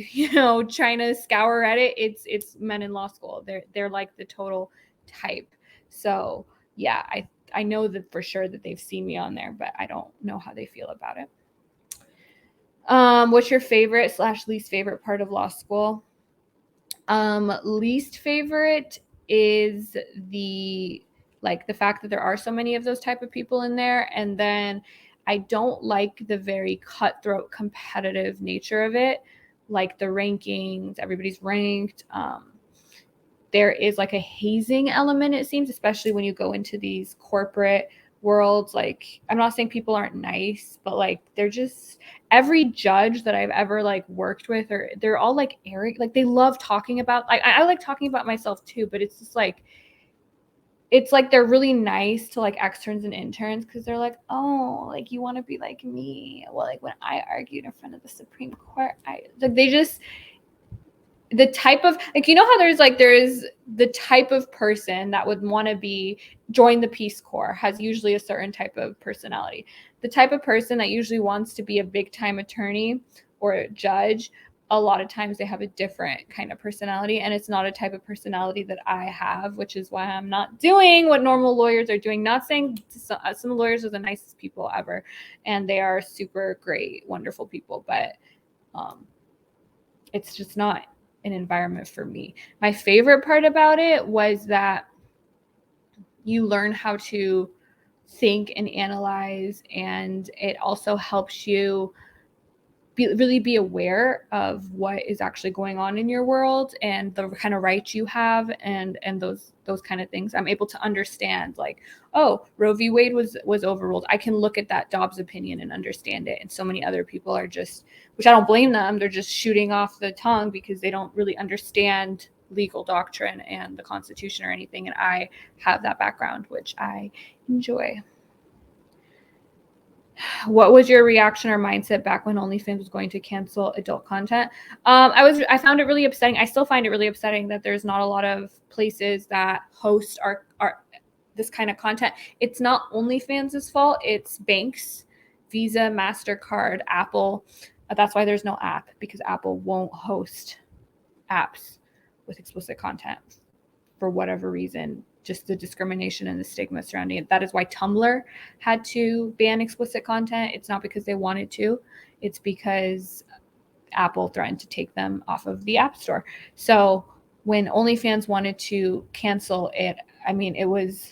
trying to scour Reddit, it's men in law school. They're like the total type. So yeah, I know that for sure that they've seen me on there, but I don't know how they feel about it. What's your favorite / least favorite part of law school? Least favorite is the fact that there are so many of those type of people in there, and then I don't like the very cutthroat competitive nature of it, like the rankings, everybody's ranked. There is like a hazing element, it seems, especially when you go into these corporate worlds. Like, I'm not saying people aren't nice, but like they're just, every judge that I've ever like worked with, or they're all like arrogant. Like they love talking about, I like talking about myself too, but it's just like it's like they're really nice to like externs and interns because they're like, oh, like you want to be like me. Well, like when I argued in front of the Supreme Court, they just, the type of, like, you know how there's the type of person that would want to join the Peace Corps has usually a certain type of personality. The type of person that usually wants to be a big time attorney or a judge, a lot of times they have a different kind of personality, and it's not a type of personality that I have, which is why I'm not doing what normal lawyers are doing. Not saying some lawyers are the nicest people ever, and they are super great, wonderful people, but it's just not an environment for me. My favorite part about it was that you learn how to think and analyze, and it also helps you really be aware of what is actually going on in your world and the kind of rights you have, and those kind of things. I'm able to understand, like, oh, Roe v. Wade was overruled. I can look at that Dobbs opinion and understand it. And so many other people are just, which I don't blame them, they're just shooting off the tongue because they don't really understand legal doctrine and the Constitution or anything. And I have that background, which I enjoy. What was your reaction or mindset back when OnlyFans was going to cancel adult content? I found it really upsetting. I still find it really upsetting that there's not a lot of places that host our this kind of content. It's not OnlyFans' fault. It's banks, Visa, MasterCard, Apple. That's why there's no app, because Apple won't host apps with explicit content for whatever reason. Just the discrimination and the stigma surrounding it. That is why Tumblr had to ban explicit content. It's not because they wanted to. It's because Apple threatened to take them off of the App Store. So when OnlyFans wanted to cancel it, I mean, it was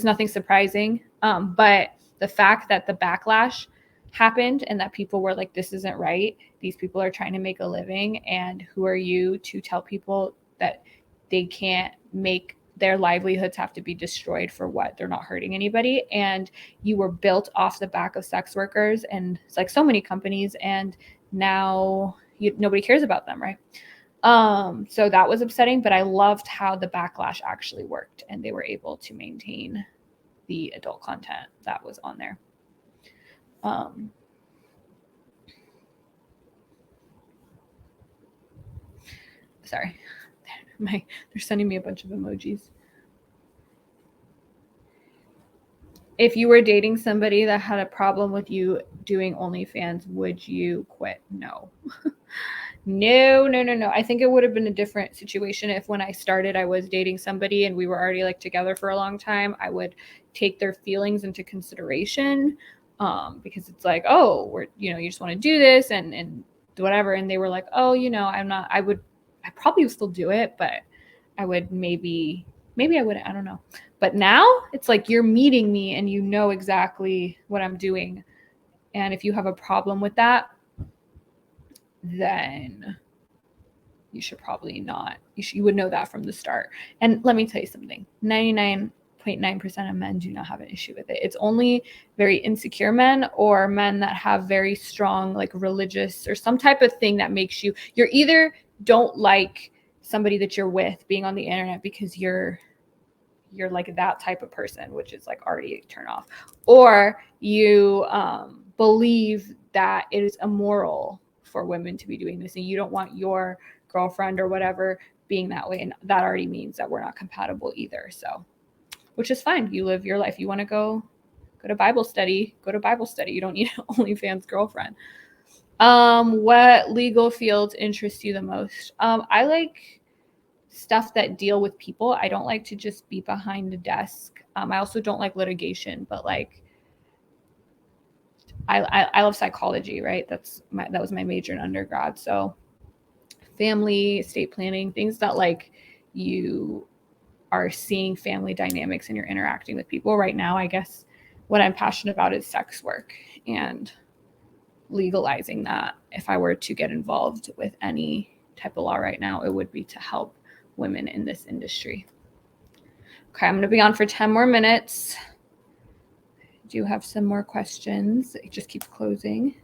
nothing surprising. But the fact that the backlash happened and that people were like, this isn't right. These people are trying to make a living. And who are you to tell people that they can't make their livelihoods have to be destroyed for what? They're not hurting anybody. And you were built off the back of sex workers, and it's like so many companies, and now nobody cares about them, right? So that was upsetting, but I loved how the backlash actually worked and they were able to maintain the adult content that was on there. Sorry. They're sending me a bunch of emojis. If you were dating somebody that had a problem with you doing OnlyFans, would you quit? No. No. I think it would have been a different situation if when I started, I was dating somebody and we were already like together for a long time. I would take their feelings into consideration, because it's like, oh, you just want to do this and whatever. And they were like, oh, I'm not, I probably would still do it, but I would maybe I wouldn't, I don't know. But now it's like you're meeting me and you know exactly what I'm doing. And if you have a problem with that, then you should probably not. You would know that from the start. And let me tell you something. 99.9% of men do not have an issue with it. It's only very insecure men or men that have very strong like religious or some type of thing that makes you're either don't like somebody that you're with being on the internet because you're like that type of person, which is like already a turn off, or you believe that it is immoral for women to be doing this and you don't want your girlfriend or whatever being that way, and that already means that we're not compatible either. So, which is fine. You live your life. You want to go to Bible study, go to Bible study. You don't need an OnlyFans girlfriend. What legal fields interest you the most? I like stuff that deal with people. I don't like to just be behind a desk. I also don't like litigation, but like I love psychology, right? That was my major in undergrad. So family, estate planning, things that like you are seeing family dynamics and you're interacting with people. Right now, I guess what I'm passionate about is sex work and legalizing that. If I were to get involved with any type of law right now, it would be to help women in this industry. Okay, I'm going to be on for 10 more minutes. I do have some more questions. It just keeps closing.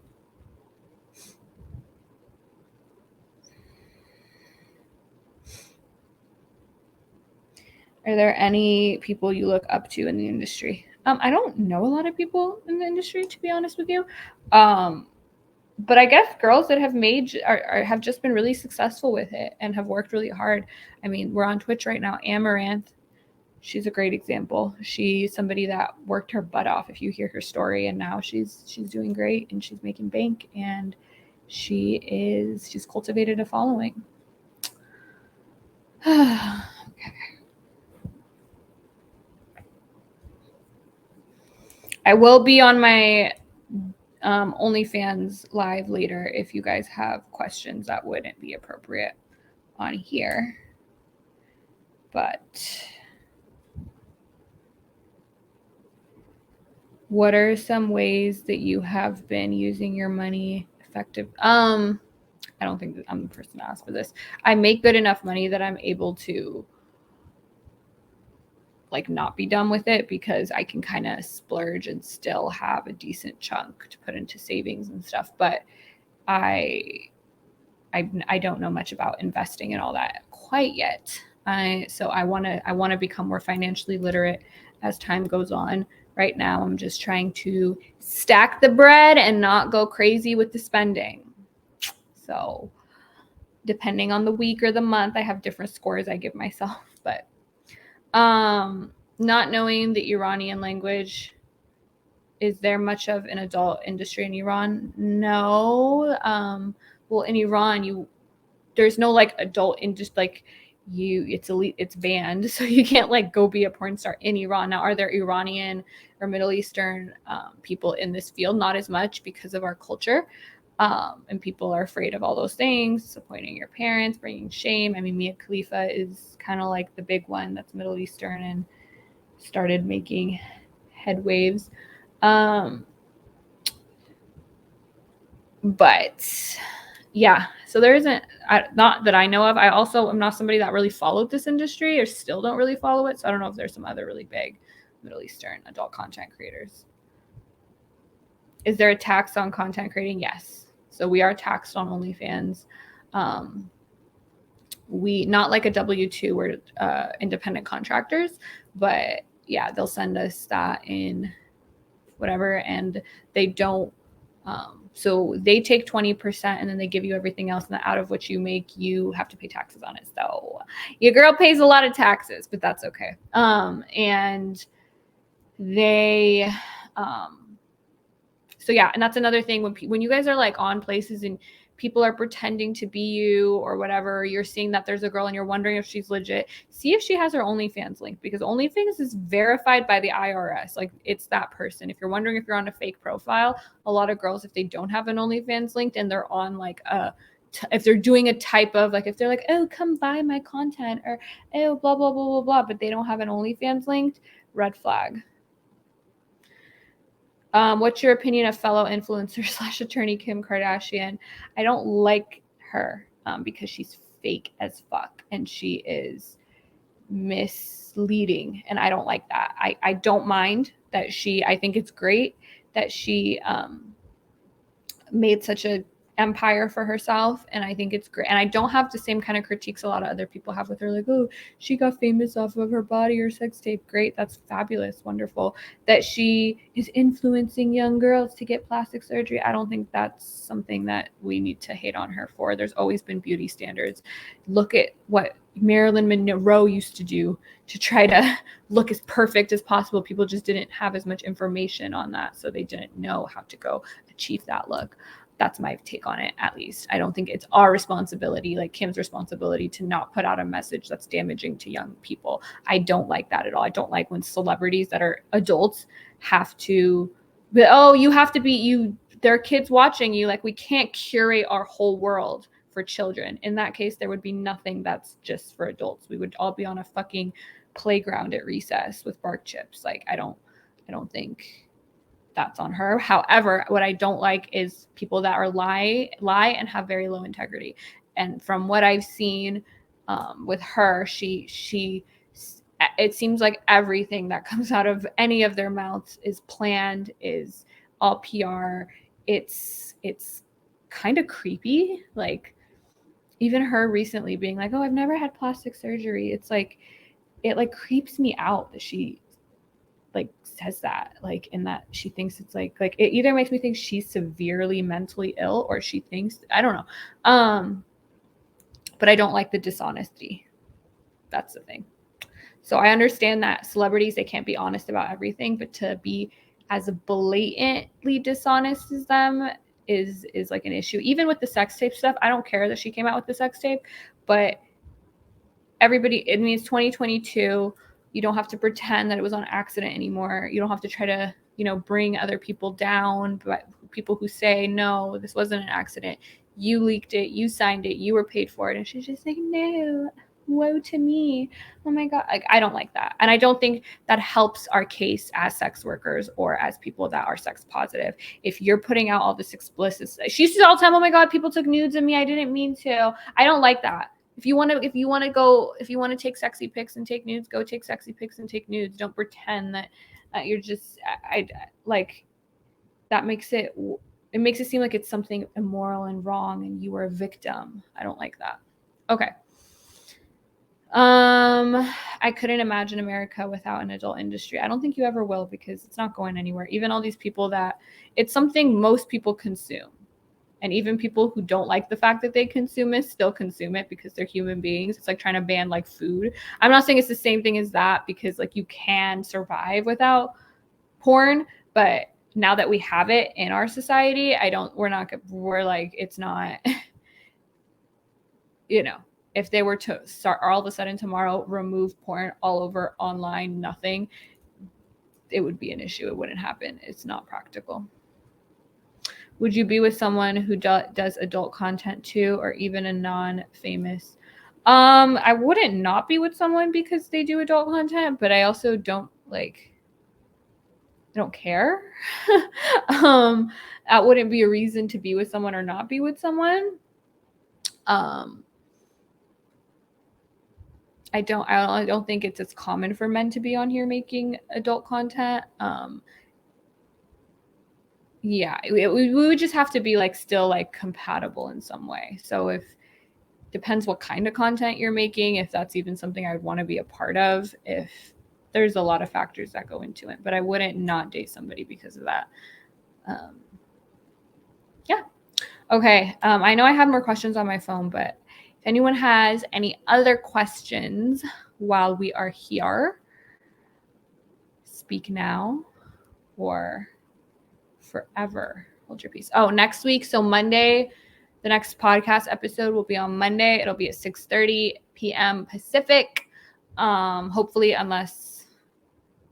Are there any people you look up to in the industry? I don't know a lot of people in the industry, to be honest with you. But I guess girls that have have just been really successful with it and have worked really hard. I mean, we're on Twitch right now. Amaranth, she's a great example. She's somebody that worked her butt off. If you hear her story, and now she's doing great and she's making bank, and she's cultivated a following. Okay. I will be on my OnlyFans live later if you guys have questions that wouldn't be appropriate on here. But what are some ways that you have been using your money effective? I don't think that I'm the person to ask for this. I make good enough money that I'm able to like not be done with it, because I can kind of splurge and still have a decent chunk to put into savings and stuff. But I don't know much about investing and all that quite yet. So I want to become more financially literate as time goes on. Right now, I'm just trying to stack the bread and not go crazy with the spending. So depending on the week or the month, I have different scores I give myself. But not knowing the Iranian language, is there much of an adult industry in Iran? No. Well, in Iran, there's no like adult industry, like it's elite, it's banned, so you can't like go be a porn star in Iran. Now, are there Iranian or Middle Eastern people in this field? Not as much, because of our culture, and people are afraid of all those things, disappointing your parents, bringing shame. I mean, Mia Khalifa is kind of like the big one that's Middle Eastern and started making head waves. But yeah, so there isn't, not that I know of. I also am not somebody that really followed this industry, or still don't really follow it. So I don't know if there's some other really big Middle Eastern adult content creators. Is there a tax on content creating? Yes. So we are taxed on OnlyFans. We, not like a W-2, we're independent contractors, but yeah, they'll send us that in whatever, and they don't. So they take 20% and then they give you everything else, and out of what you make, you have to pay taxes on it. So your girl pays a lot of taxes, but that's okay. And they, so yeah, and that's another thing, when you guys are like on places and people are pretending to be you or whatever, you're seeing that there's a girl and you're wondering if she's legit, see if she has her OnlyFans link, because OnlyFans is verified by the IRS. Like, it's that person. If you're wondering if you're on a fake profile, a lot of girls, if they don't have an OnlyFans linked and they're on like if they're doing a type of like, if they're like, oh, come buy my content, or oh, blah, blah, blah, blah, blah, but they don't have an OnlyFans linked, red flag. What's your opinion of fellow influencer / attorney Kim Kardashian? I don't like her because she's fake as fuck and she is misleading, and I don't like that. I don't mind that I think it's great that she made such a empire for herself, and I think it's great. And I don't have the same kind of critiques a lot of other people have with her, like, oh, she got famous off of her body or sex tape. Great, that's fabulous, wonderful. That she is influencing young girls to get plastic surgery, I don't think that's something that we need to hate on her for. There's always been beauty standards. Look at what Marilyn Monroe used to do to try to look as perfect as possible. People just didn't have as much information on that, so they didn't know how to go achieve that look. That's my take on it, at least. I don't think it's our responsibility, like Kim's responsibility, to not put out a message that's damaging to young people. I don't like that at all. I don't like when celebrities that are adults have to, but oh, you have to be, there are kids watching you. Like, we can't curate our whole world for children. In that case, there would be nothing that's just for adults. We would all be on a fucking playground at recess with bark chips. Like, I don't think that's on her. However, what I don't like is people that are lie and have very low integrity. And from what I've seen with her, she it seems like everything that comes out of any of their mouths is planned, is all PR. It's kind of creepy. Like, even her recently being like, oh, I've never had plastic surgery. It's like, it like creeps me out that she like says that, like, in that she thinks it's like it either makes me think she's severely mentally ill or she thinks, I don't know. But I don't like the dishonesty. That's the thing. So I understand that celebrities, they can't be honest about everything, but to be as blatantly dishonest as them is like an issue. Even with the sex tape stuff, I don't care that she came out with the sex tape, but everybody, I mean, it's 2022. You don't have to pretend that it was on accident anymore. You don't have to try to, bring other people down, but people who say, no, this wasn't an accident. You leaked it. You signed it. You were paid for it. And she's just like, no, woe to me. Oh my God. Like, I don't like that. And I don't think that helps our case as sex workers or as people that are sex positive. If you're putting out all this explicit stuff, she used to all the time, oh my God, people took nudes of me. I didn't mean to. I don't like that. If you want to take sexy pics and take nudes, go take sexy pics and take nudes. Don't pretend that you're just, I like, that makes it seem like it's something immoral and wrong and you are a victim. I don't like that. Okay. I couldn't imagine America without an adult industry. I don't think you ever will, because it's not going anywhere. Even all these people that, it's something most people consume. And even people who don't like the fact that they consume it still consume it because they're human beings. It's like trying to ban like food. I'm not saying it's the same thing as that, because like you can survive without porn, but now that we have it in our society, we're like, it's not, if they were to start all of a sudden tomorrow, remove porn all over online, nothing, it would be an issue. It wouldn't happen. It's not practical. Would you be with someone who does adult content too, or even a non-famous? I wouldn't not be with someone because they do adult content, but I also don't I don't care. That wouldn't be a reason to be with someone or not be with someone. I don't think it's as common for men to be on here making adult content. Yeah, we would just have to be like still like compatible in some way. So if depends what kind of content you're making, if that's even something I would want to be a part of, if there's a lot of factors that go into it, but I wouldn't not date somebody because of that. Yeah. Okay. I know I have more questions on my phone, but if anyone has any other questions while we are here, speak now or forever hold your peace. Oh, next week. So Monday, the next podcast episode will be on Monday. It'll be at 6:30 p.m. Pacific. Hopefully, unless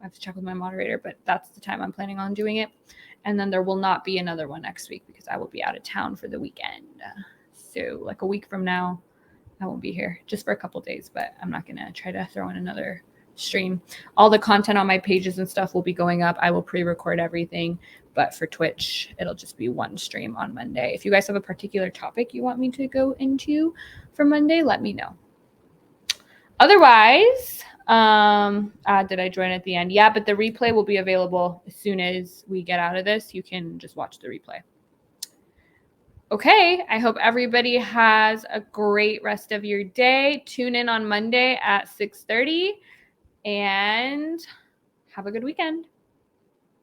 I have to check with my moderator, but that's the time I'm planning on doing it. And then there will not be another one next week because I will be out of town for the weekend. So like a week from now, I won't be here just for a couple days, but I'm not going to try to throw in another stream. All the content on my pages and stuff will be going up. I will pre-record everything, but for Twitch, it'll just be one stream on Monday. If you guys have a particular topic you want me to go into for Monday, let me know. Otherwise, did I join at the end? Yeah, but the replay will be available as soon as we get out of this. You can just watch the replay. Okay, I hope everybody has a great rest of your day. Tune in on Monday at 6:30 and have a good weekend.